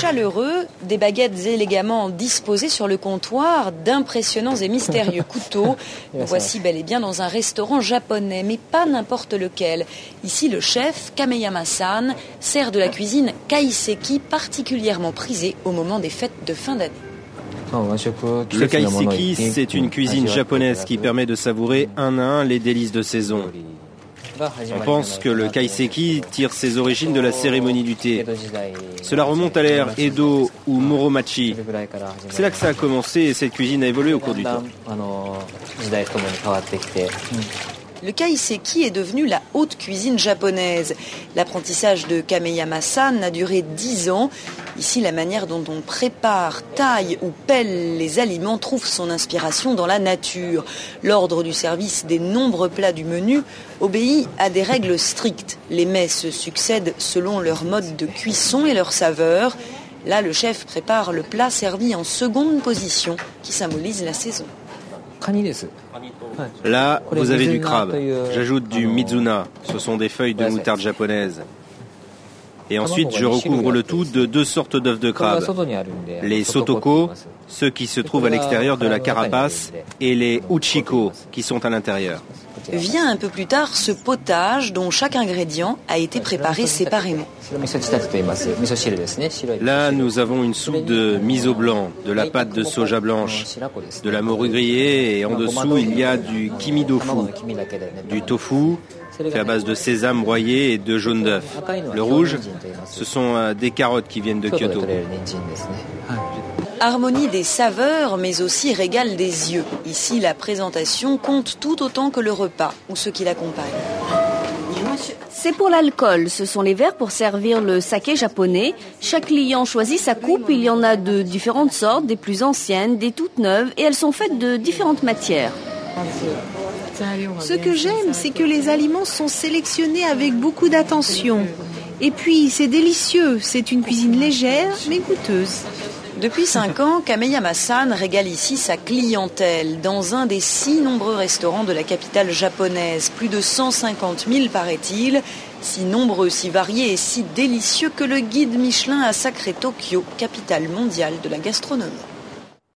Chaleureux, des baguettes élégamment disposées sur le comptoir, d'impressionnants et mystérieux couteaux. Nous voici bel et bien dans un restaurant japonais, mais pas n'importe lequel. Ici, le chef, Kameyama-san, sert de la cuisine kaiseki, particulièrement prisée au moment des fêtes de fin d'année. Le kaiseki, c'est une cuisine japonaise qui permet de savourer un à un les délices de saison. On pense que le kaiseki tire ses origines de la cérémonie du thé. Cela remonte à l'ère Edo ou Muromachi. C'est là que ça a commencé et cette cuisine a évolué au cours du temps. Le kaiseki est devenu la haute cuisine japonaise. L'apprentissage de Kameyama-san a duré 10 ans. Ici, la manière dont on prépare, taille ou pèle les aliments trouve son inspiration dans la nature. L'ordre du service des nombreux plats du menu obéit à des règles strictes. Les mets se succèdent selon leur mode de cuisson et leur saveur. Là, le chef prépare le plat servi en seconde position qui symbolise la saison. Là, vous avez du crabe. J'ajoute du mizuna. Ce sont des feuilles de moutarde japonaise. Et ensuite, je recouvre le tout de 2 sortes d'œufs de crabe. Les sotoko, ceux qui se trouvent à l'extérieur de la carapace, et les uchiko, qui sont à l'intérieur. Vient un peu plus tard ce potage dont chaque ingrédient a été préparé séparément. Là, nous avons une soupe de miso blanc, de la pâte de soja blanche, de la morue grillée et en dessous, il y a du kimidofu, du tofu, fait à base de sésame broyé et de jaune d'œuf. Le rouge, ce sont des carottes qui viennent de Kyoto. Harmonie des saveurs, mais aussi régal des yeux. Ici, la présentation compte tout autant que le repas ou ce qui l'accompagne. C'est pour l'alcool. Ce sont les verres pour servir le saké japonais. Chaque client choisit sa coupe. Il y en a de différentes sortes, des plus anciennes, des toutes neuves, et elles sont faites de différentes matières. Ce que j'aime, c'est que les aliments sont sélectionnés avec beaucoup d'attention. Et puis, c'est délicieux. C'est une cuisine légère, mais goûteuse. Depuis 5 ans, Kameyama-san régale ici sa clientèle dans un des 6 nombreux restaurants de la capitale japonaise. Plus de 150 000 paraît-il, si nombreux, si variés et si délicieux que le guide Michelin a sacré Tokyo, capitale mondiale de la gastronomie.